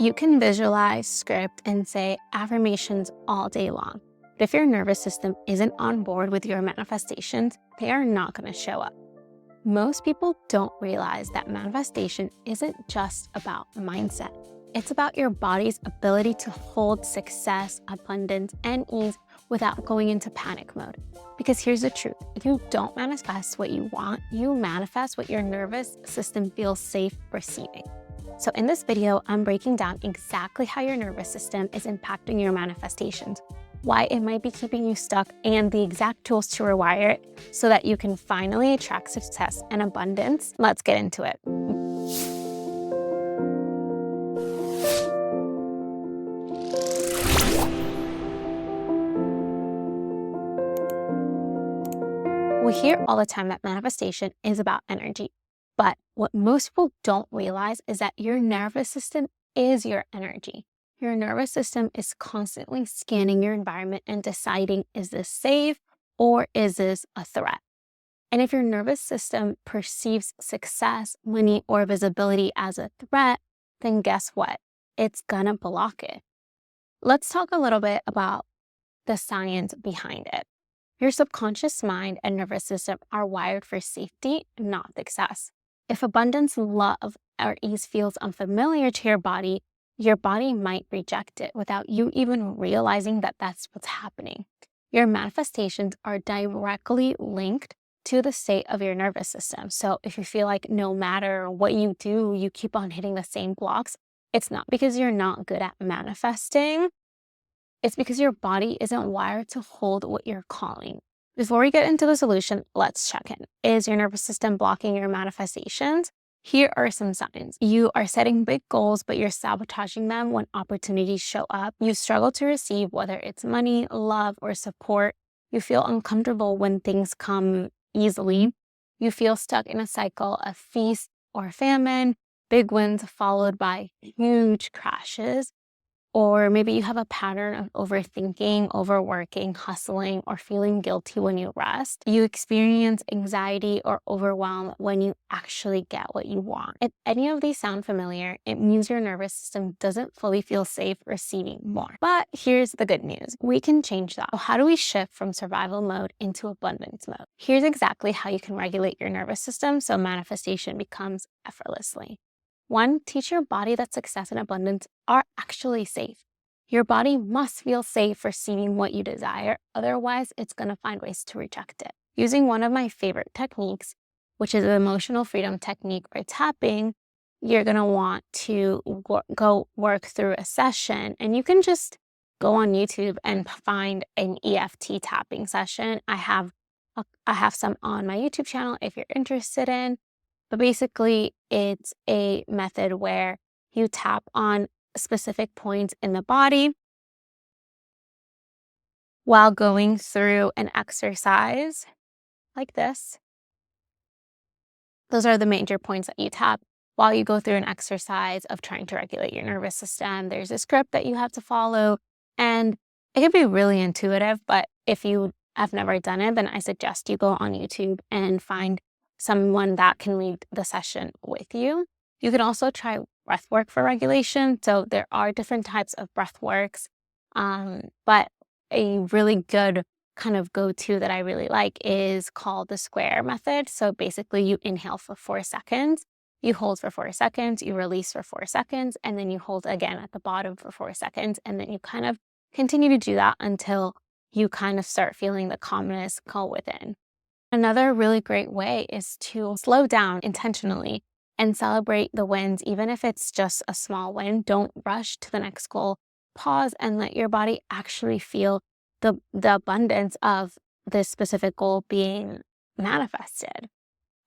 You can visualize, script, and say affirmations all day long. But if your nervous system isn't on board with your manifestations, they are not going to show up. Most people don't realize that manifestation isn't just about mindset. It's about your body's ability to hold success, abundance, and ease without going into panic mode. Because here's the truth, you don't manifest what you want, you manifest what your nervous system feels safe receiving. So in this video, I'm breaking down exactly how your nervous system is impacting your manifestations, why it might be keeping you stuck, and the exact tools to rewire it so that you can finally attract success and abundance. Let's get into it. We hear all the time that manifestation is about energy, but what most people don't realize is that your nervous system is your energy. Your nervous system is constantly scanning your environment and deciding, is this safe or is this a threat? And if your nervous system perceives success, money, or visibility as a threat, then guess what? It's gonna block it. Let's talk a little bit about the science behind it. Your subconscious mind and nervous system are wired for safety, not success. If abundance, love, or ease feels unfamiliar to your body might reject it without you even realizing that that's what's happening. Your manifestations are directly linked to the state of your nervous system. So if you feel like no matter what you do, you keep on hitting the same blocks, it's not because you're not good at manifesting. It's because your body isn't wired to hold what you're calling. Before we get into the solution, let's check in. Is your nervous system blocking your manifestations? Here are some signs. You are setting big goals, but you're sabotaging them when opportunities show up. You struggle to receive, whether it's money, love, or support. You feel uncomfortable when things come easily. You feel stuck in a cycle of feast or famine, big wins followed by huge crashes. Or maybe you have a pattern of overthinking, overworking, hustling, or feeling guilty when you rest. You experience anxiety or overwhelm when you actually get what you want. If any of these sound familiar, it means your nervous system doesn't fully feel safe receiving more. But here's the good news. We can change that. So how do we shift from survival mode into abundance mode? Here's exactly how you can regulate your nervous system so manifestation becomes effortlessly. 1, teach your body that success and abundance are actually safe. Your body must feel safe receiving what you desire, otherwise it's going to find ways to reject it. Using one of my favorite techniques, which is the emotional freedom technique or tapping, you're going to want to go work through a session, and you can just go on YouTube and find an EFT tapping session. I have some on my YouTube channel if you're interested in. But basically, it's a method where you tap on specific points in the body while going through an exercise like this. Those are the major points that you tap while you go through an exercise of trying to regulate your nervous system. There's a script that you have to follow, and it can be really intuitive, but if you have never done it, then I suggest you go on YouTube and find someone that can lead the session with you. You can also try breath work for regulation. So there are different types of breath works, but a really good kind of go-to that I really like is called the square method. So basically you inhale for 4 seconds, you hold for 4 seconds, you release for 4 seconds, and then you hold again at the bottom for 4 seconds. And then you kind of continue to do that until you kind of start feeling the calmness go within. Another really great way is to slow down intentionally and celebrate the wins, even if it's just a small win. Don't rush to the next goal. Pause and let your body actually feel the abundance of this specific goal being manifested.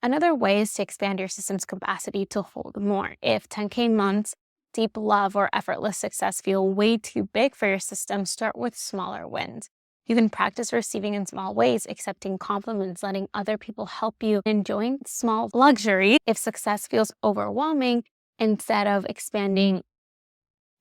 Another way is to expand your system's capacity to hold more. If 10K months, deep love, or effortless success feel way too big for your system, start with smaller wins. You can practice receiving in small ways, accepting compliments, letting other people help you, enjoying small luxury. If success feels overwhelming, instead of expanding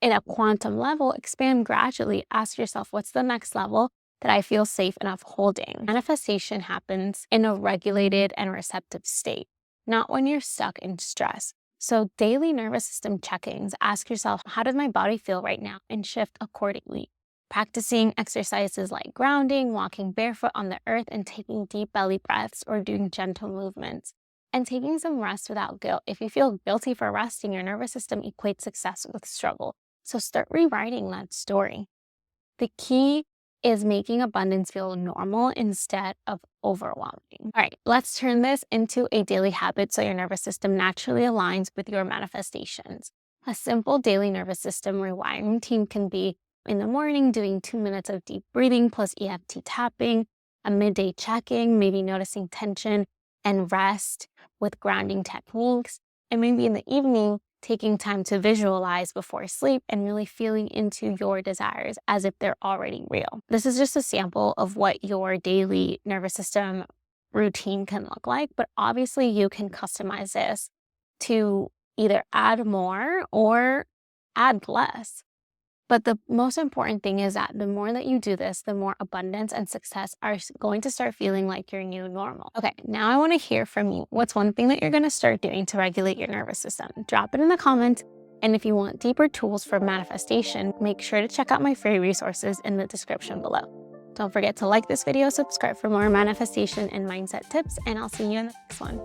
in a quantum level, expand gradually. Ask yourself, what's the next level that I feel safe enough holding? Manifestation happens in a regulated and receptive state, not when you're stuck in stress. So daily nervous system check-ins, ask yourself, how does my body feel right now, and shift accordingly. Practicing exercises like grounding, walking barefoot on the earth, and taking deep belly breaths or doing gentle movements. And taking some rest without guilt. If you feel guilty for resting, your nervous system equates success with struggle. So start rewriting that story. The key is making abundance feel normal instead of overwhelming. All right, let's turn this into a daily habit so your nervous system naturally aligns with your manifestations. A simple daily nervous system rewiring routine can be in the morning doing 2 minutes of deep breathing plus EFT tapping, a midday check-in, maybe noticing tension and rest with grounding techniques, and maybe in the evening, taking time to visualize before sleep and really feeling into your desires as if they're already real. This is just a sample of what your daily nervous system routine can look like, but obviously you can customize this to either add more or add less. But the most important thing is that the more that you do this, the more abundance and success are going to start feeling like your new normal. Okay, now I want to hear from you. What's one thing that you're going to start doing to regulate your nervous system? Drop it in the comments. And if you want deeper tools for manifestation, make sure to check out my free resources in the description below. Don't forget to like this video, subscribe for more manifestation and mindset tips, and I'll see you in the next one.